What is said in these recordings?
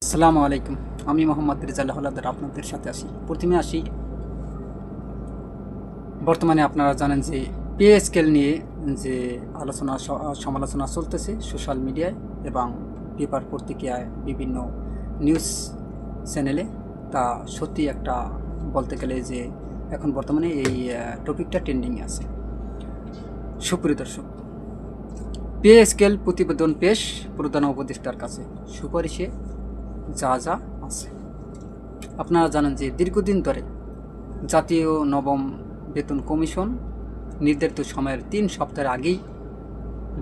আসসালামু আলাইকুম। আমি মোহাম্মদ রেজাল হলাদার আপনাদের সাথে আসি। প্রথমে আসি, বর্তমানে আপনারা জানেন যে পে স্কেল নিয়ে যে আলোচনা সমালোচনা চলতেছে সোশ্যাল মিডিয়ায় এবং পেপার পত্রিকায়, বিভিন্ন নিউজ চ্যানেলে। তা সত্যি একটা বলতে গেলে যে এখন বর্তমানে এই টপিকটা ট্রেন্ডিংয়ে আছে। সুপ্রিয় দর্শক, পে স্কেল প্রতিবেদন পেশ প্রধান উপদেষ্টার কাছে, সুপারিশে যা যা আছে। আপনারা জানেন যে দীর্ঘদিন ধরে জাতীয় নবম বেতন কমিশন নির্ধারিত সময়ের 3 সপ্তাহের আগেই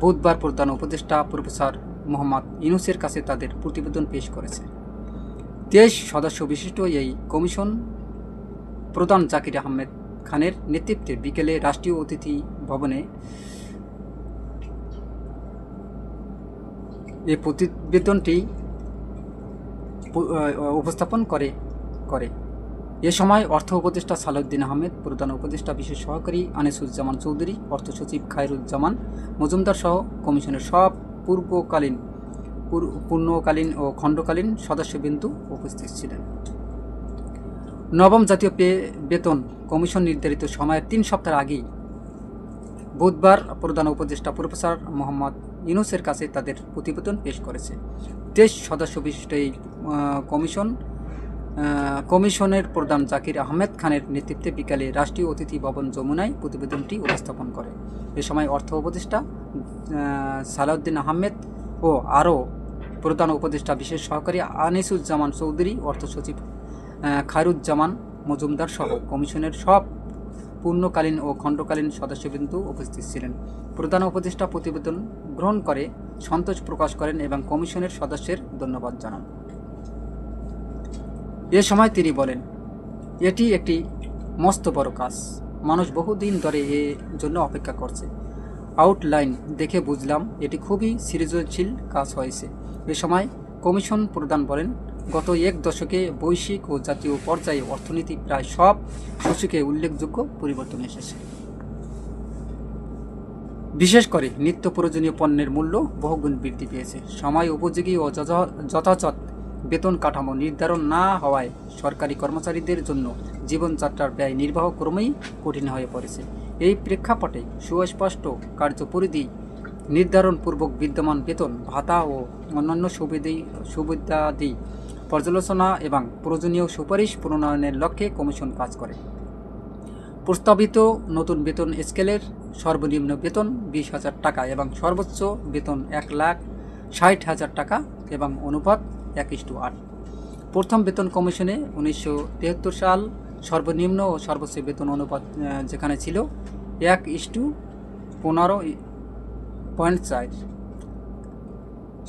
বুধবার প্রধান উপদেষ্টা প্রফেসর মোহাম্মদ ইউনূসের কাছে তাদের প্রতিবেদন পেশ করেছে। 23 সদস্য বিশিষ্ট এই কমিশন প্রধান জাকির আহমেদ খানের নেতৃত্বে বিকেলে রাষ্ট্রীয় অতিথি ভবনে এই প্রতিবেদনটি উপস্থাপন করে। এ সময় অর্থ উপদেষ্টা সালাউদ্দিন আহমেদ, প্রধান উপদেষ্টা বিশেষ সহকারী আনিসুজ্জামান চৌধুরী, অর্থ সচিব খায়রুজ্জামান মজুমদার সহ কমিশনের সব পূর্ণকালীন ও খণ্ডকালীন সদস্যবৃন্দ উপস্থিত ছিলেন। নবম জাতীয় বেতন কমিশন নির্ধারিত সময়ের 3 সপ্তাহ আগেই বুধবার প্রধান উপদেষ্টা প্রফেসর মোহাম্মদ ইউনূসের কাছে তাদের প্রতিবেদন পেশ করেছে। 23 সদস্য বিশিষ্ট এই কমিশনের প্রধান জাকির আহমেদ খানের নেতৃত্বে বিকালে রাষ্ট্রীয় অতিথি ভবন যমুনায় প্রতিবেদনটি উপস্থাপন করে। এ সময় অর্থ উপদেষ্টা সালাউদ্দিন আহমেদ ও আরও প্রধান উপদেষ্টা বিশেষ সহকারী আনিসুজ্জামান চৌধুরী, অর্থ সচিব খায়রুজ্জামান মজুমদার সহ কমিশনের সব পূর্ণকালীন ও খণ্ডকালীন সদস্যবৃন্দ উপস্থিত ছিলেন। প্রধান উপদেষ্টা প্রতিবেদন গ্রহণ করে সন্তোষ প্রকাশ করেন এবং কমিশনের সদস্যের ধন্যবাদ জানান। এ সময় তিনি বলেন, এটি একটি মস্ত বড় কাজ, মানুষ বহুদিন ধরে এ জন্য অপেক্ষা করছে। আউটলাইন দেখে বুঝলাম এটি খুবই সৃজনশীল কাজ হয়েছে। এ সময় কমিশন প্রধান বলেন, গত 1 দশকে বৈশ্বিক ও জাতীয় পর্যায়ে অর্থনীতি প্রায় সব সূচকে উল্লেখযোগ্য পরিবর্তন এসেছে। বিশেষ করে নিত্য প্রয়োজনীয় পণ্যের মূল্য বহুগুণ বৃদ্ধি পেয়েছে। সময় উপযোগী ও যথাযথ বেতন কাঠামো নির্ধারণ না হওয়ায় সরকারি কর্মচারীদের জন্য জীবনযাত্রার ব্যয় নির্বাহ ক্রমেই কঠিন হয়ে পড়েছে। এই প্রেক্ষাপটে সুস্পষ্ট কার্যপরিধি নির্ধারণপূর্বক বিদ্যমান বেতন, ভাতা ও অন্যান্য সুবিধাদি পর্যালোচনা এবং প্রয়োজনীয় সুপারিশ প্রণয়নের লক্ষ্যে কমিশন কাজ করে। প্রস্তাবিত নতুন বেতন স্কেলের সর্বনিম্ন বেতন 20,000 টাকা এবং সর্বোচ্চ বেতন 1,60,000 টাকা এবং অনুপাত 1:8। প্রথম বেতন কমিশনে 1973 সাল সর্বনিম্ন ও সর্বোচ্চ বেতন অনুপাত যেখানে ছিল 1:15.4,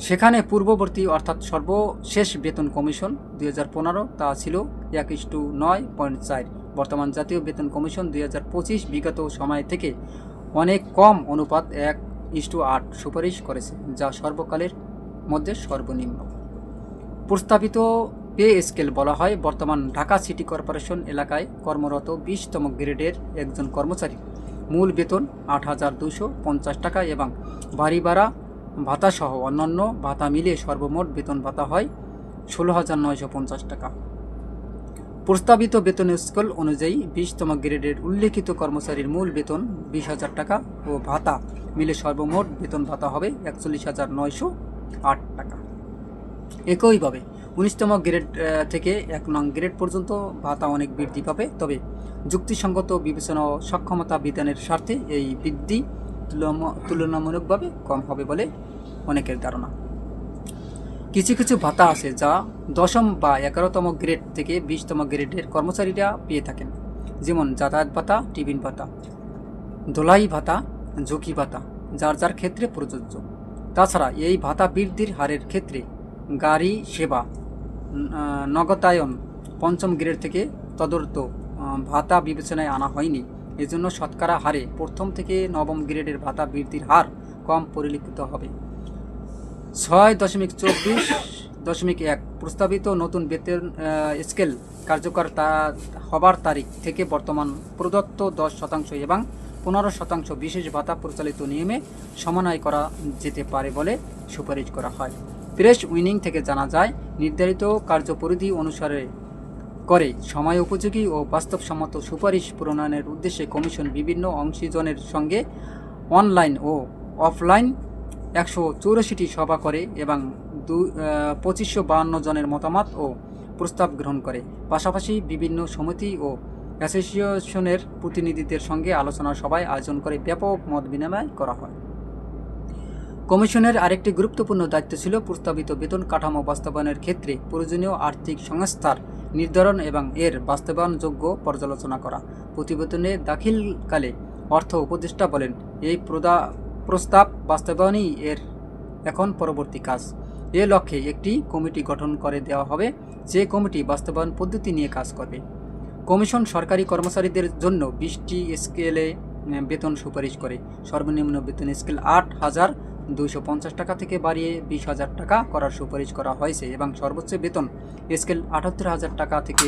সেখানে পূর্ববর্তী অর্থাৎ সর্বশেষ বেতন কমিশন 2015 তা ছিল 1:9.4। বর্তমান জাতীয় বেতন কমিশন 2025 বিগত সময় থেকে অনেক কম অনুপাত 1:8 সুপারিশ করেছে, যা সর্বকালের মধ্যে সর্বনিম্ন। প্রস্তাবিত পে স্কেল বলা হয় বর্তমান ঢাকা সিটি কর্পোরেশন এলাকায় কর্মরত 20তম গ্রেডের একজন কর্মচারী মূল বেতন 8,250 টাকা এবং বাড়ি ভাড়া ভাতাসহ অন্যান্য ভাতা মিলিয়ে সর্বমোট বেতন ভাতা হয় 16,950 টাকা। প্রস্তাবিত বেতন স্কেল অনুযায়ী 20তম গ্রেডের উল্লেখিত কর্মচারীর মূল বেতন 20,000 টাকা ও ভাতা মিলে সর্বমোট বেতন ভাতা হবে 41,908 টাকা। একইভাবে 19তম গ্রেড থেকে 1 নং গ্রেড পর্যন্ত ভাতা অনেক বৃদ্ধি পাবে, তবে যুক্তিসঙ্গত বিবেচনা ও সক্ষমতা বিধানের স্বার্থে এই বৃদ্ধি তুলনামূলকভাবে কম হবে বলে অনেকের ধারণা। কিছু কিছু ভাতা আছে যা 10ম বা 11তম গ্রেড থেকে 20তম গ্রেডের কর্মচারীরা পেয়ে থাকেন, যেমন যাতায়াত ভাতা, টিফিন ভাতা, ধোলাই ভাতা, ঝুঁকি ভাতা, যার যার ক্ষেত্রে প্রযোজ্য। তাছাড়া এই ভাতা বৃদ্ধির হারের ক্ষেত্রে গাড়ি সেবা নগদায়ন 5ম গ্রেড থেকে তদর্থ ভাতা বিবেচনায় আনা হয়নি। এজন্য শতকরা হারে 1ম থেকে 9ম গ্রেডের ভাতা বৃদ্ধির হার কম পরিলক্ষিত হবে। 6.24.1 প্রস্তাবিত নতুন বেতন স্কেল কার্যকর হবার তারিখ থেকে বর্তমান প্রদত্ত 10% এবং 15% বিশেষ ভাতা পরিচালিত নিয়মে সমন্বয় করা যেতে পারে বলে সুপারিশ করা হয়। প্রেস উইনিং থেকে জানা যায়, নির্ধারিত কার্যপরিধি অনুসারে করে সময় উপযোগী ও বাস্তবসম্মত সুপারিশ প্রণয়নের উদ্দেশ্যে কমিশন বিভিন্ন অংশীজনের সঙ্গে অনলাইন ও অফলাইন 184টি সভা করে এবং 2552 জনের মতামত ও প্রস্তাব গ্রহণ করে। পাশাপাশি বিভিন্ন সমিতি ও অ্যাসোসিয়েশনের প্রতিনিধিদের সঙ্গে আলোচনা সভায় আয়োজন করে ব্যাপক মত বিনিময় করা হয়। কমিশনের আরেকটি গুরুত্বপূর্ণ দায়িত্ব ছিল প্রস্তাবিত বেতন কাঠামো বাস্তবায়নের ক্ষেত্রে প্রয়োজনীয় আর্থিক সংস্থার নির্ধারণ এবং এর বাস্তবায়নযোগ্য পর্যালোচনা করা। প্রতিবেদনে দাখিলকালে অর্থ উপদেষ্টা বলেন, এই প্রস্তাব বাস্তবায়নই এর এখন পরবর্তী কাজ। এ লক্ষ্যে একটি কমিটি গঠন করে দেওয়া হবে, যে কমিটি বাস্তবায়ন পদ্ধতি নিয়ে কাজ করবে। কমিশন সরকারি কর্মচারীদের জন্য 20টি স্কেলে বেতন সুপারিশ করে। সর্বনিম্ন বেতন স্কেল 8,250 টাকা থেকে বাড়িয়ে 20,000 টাকা করার সুপারিশ করা হয়েছে এবং সর্বোচ্চ বেতন স্কেল 78,000 টাকা থেকে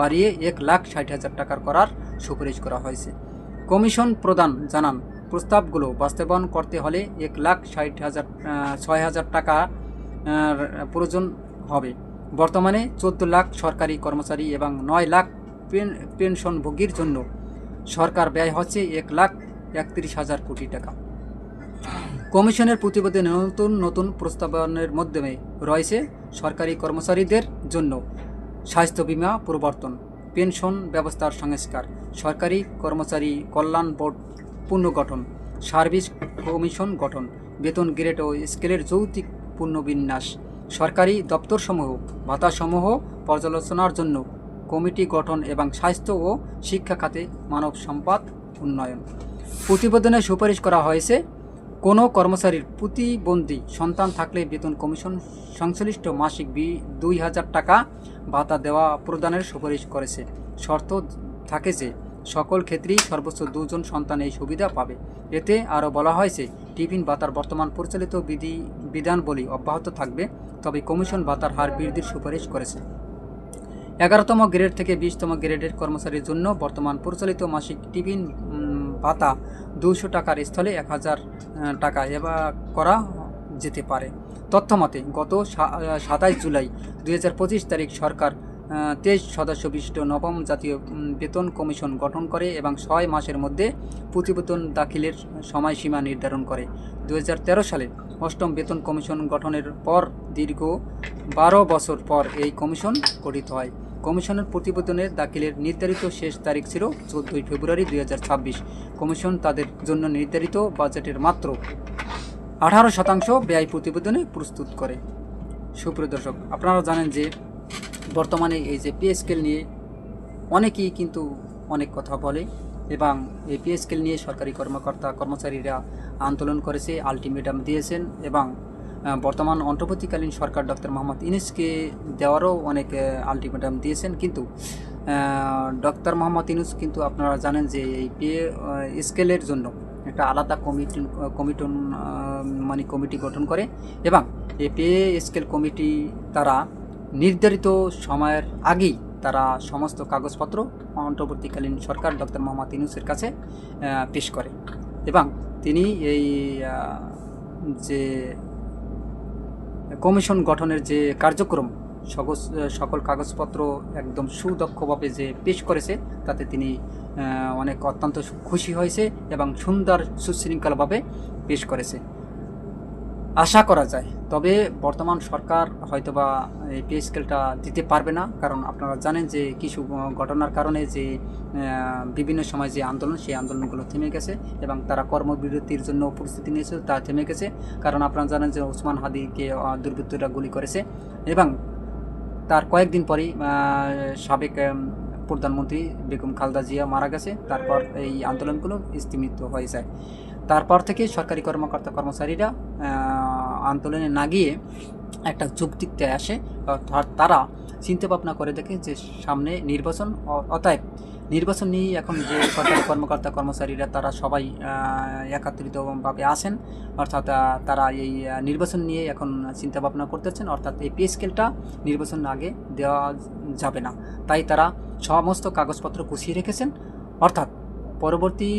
বাড়িয়ে 1,60,000 টাকার করার সুপারিশ করা হয়েছে। কমিশন প্রধান জানান, প্রস্তাবগুলো বাস্তবায়ন করতে হলে 1,60,000 টাকা প্রয়োজন হবে। বর্তমানে 14 লাখ সরকারি কর্মচারী এবং 9 লাখ পেনশনভোগীর জন্য সরকার ব্যয় হচ্ছে 1,31,000 কোটি টাকা। কমিশনের প্রতিবেদনে নতুন প্রস্তাবনের মাধ্যমে রয়েছে সরকারি কর্মচারীদের জন্য স্বাস্থ্য বীমা প্রবর্তন, পেনশন ব্যবস্থার সংস্কার, সরকারি কর্মচারী কল্যাণ বোর্ড পুনর্গঠন, সার্ভিস কমিশন গঠন, বেতন গ্রেড ও স্কেলের যৌক্তিক পুনর্বিন্যাস, সরকারি দপ্তরসমূহ ভাতাসমূহ পর্যালোচনার জন্য কমিটি গঠন এবং স্বাস্থ্য ও শিক্ষা খাতে মানব সম্পদ উন্নয়ন। প্রতিবেদনে সুপারিশ করা হয়েছে, কোনো কর্মচারীর প্রতিবন্ধী সন্তান থাকলে বেতন কমিশন সংশ্লিষ্ট মাসিক 2,000 টাকা ভাতা দেওয়া প্রদানের সুপারিশ করেছে। শর্ত থাকে যে সকল ক্ষেত্রেই সর্বোচ্চ 2 জন সন্তান এই সুবিধা পাবে। এতে আরও বলা হয়েছে, টিফিন ভাতার বর্তমান পরিচালিত বিধানবলী অব্যাহত থাকবে, তবে কমিশন ভাতার হার বৃদ্ধির সুপারিশ করেছে। 11তম গ্রেড থেকে 20তম গ্রেডের কর্মচারীর জন্য বর্তমান পরিচালিত মাসিক টিফিন ভাতা 200 টাকার স্থলে 1,000 টাকা করা যেতে পারে। তথ্যমতে গত 27 জুলাই 2025 তারিখ সরকার 23 সদস্য বিশিষ্ট নবম জাতীয় বেতন কমিশন গঠন করে এবং 6 মাসের মধ্যে প্রতিবেদন দাখিলের সময়সীমা নির্ধারণ করে। 2013 সালে 8ম বেতন কমিশন গঠনের পর দীর্ঘ 12 বছর পর এই কমিশন গঠিত হয়। কমিশনের প্রতিবেদনের দাখিলের নির্ধারিত শেষ তারিখ ছিল 14 ফেব্রুয়ারি 2026। কমিশন তাদের জন্য নির্ধারিত বাজেটের মাত্র 18% ব্যয় প্রতিবেদনে প্রস্তুত করে। সুপ্রিয় দর্শক, আপনারা জানেন যে বর্তমানে এই যে পে স্কেল নিয়ে অনেকেই কিন্তু অনেক কথা বলে এবং এই পে স্কেল নিয়ে সরকারি কর্মচারীরা আন্দোলন করেছে, আলটিমেটাম দিয়েছেন এবং বর্তমান অন্তর্বর্তীকালীন সরকার ডক্টর মোহাম্মদ ইউনূসকে দেওয়ারও অনেক আলটিমেটাম দিয়েছেন। কিন্তু ডক্টর মোহাম্মদ ইউনূস কিন্তু আপনারা জানেন যে এই পে স্কেলের জন্য একটা আলাদা কমিটি গঠন করে এবং এই পে স্কেল কমিটি তারা নির্ধারিত সময়ের আগেই তারা সমস্ত কাগজপত্র অন্তর্বর্তীকালীন সরকার ডক্টর মোহাম্মদ ইউনূসের কাছে পেশ করে এবং তিনি এই যে কমিশন গঠনের যে কার্যক্রম সকল কাগজপত্র একদম সুদক্ষভাবে যে পেশ করেছে, তাতে তিনি অত্যন্ত খুশি হয়েছে এবং সুন্দর সুশৃঙ্খলভাবে পেশ করেছে। আশা করা যায় তবে বর্তমান সরকার হয়তোবা এই পে স্কেলটা দিতে পারবে না, কারণ আপনারা জানেন যে কিছু ঘটনার কারণে যে বিভিন্ন সময় যে আন্দোলন, সেই আন্দোলনগুলো থেমে গেছে এবং তারা কর্মবিরতির জন্য প্রস্তুতি নিয়েছে, তা থেমে গেছে। কারণ আপনারা জানেন যে ওসমান হাদিকে দুর্বৃত্তরা গুলি করেছে এবং তার কয়েকদিন পরেই সাবেক প্রধানমন্ত্রী বেগম খালেদা জিয়া মারা গেছে। তারপর এই আন্দোলনগুলো স্থগিত হয়ে যায়। তারপর থেকে সরকারি কর্মচারীরা আন্দোলনে না গিয়ে একটা যুক্তিতে আসে, অর্থাৎ তারা চিন্তা ভাবনা করে দেখে যে সামনে নির্বাচন, অতএব নির্বাচন নিয়ে এখন যে সরকারি কর্মচারীরা তারা সবাই একত্রিতভাবে আসেন, অর্থাৎ তারা এই নির্বাচন নিয়ে এখন চিন্তা ভাবনা করতেছেন, অর্থাৎ এই পে স্কেলটা নির্বাচন আগে দেওয়া যাবে না। তাই তারা সমস্ত কাগজপত্র গুছিয়ে রেখেছেন, অর্থাৎ পরবর্তী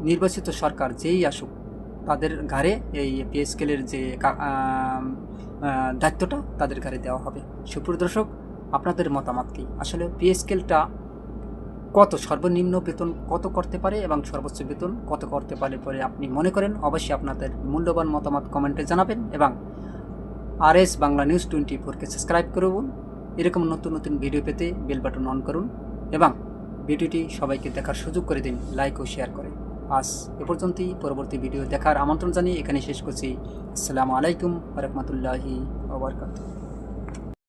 নির্বাচিত সরকার যেই আসুক তাদের ঘাড়ে এই পে স্কেলের যে দায়িত্বটা তাদের ঘাড়ে দেওয়া হবে। সুপ্রিয় দর্শক, আপনাদের মতামত কি? আসলে পে স্কেলটা কত, সর্বনিম্ন বেতন কত করতে পারে এবং সর্বোচ্চ বেতন কত করতে পারে বলে আপনি মনে করেন? অবশ্যই আপনাদের মূল্যবান মতামত কমেন্টে জানাবেন এবং RS বাংলা নিউজ 24-কে সাবস্ক্রাইব করুন। এরকম নতুন নতুন ভিডিও পেতে বেল বাটন অন করুন এবং ভিডিওটি সবাইকে দেখার সুযোগ করে দিন, লাইক ও শেয়ার করে। আজ এ পর্যন্তই, পরবর্তী ভিডিও দেখার আমন্ত্রণ জানিয়ে এখানে শেষ করছি। আসসালামু আলাইকুম ওয়া রাহমাতুল্লাহি ওয়া বারাকাতুহু।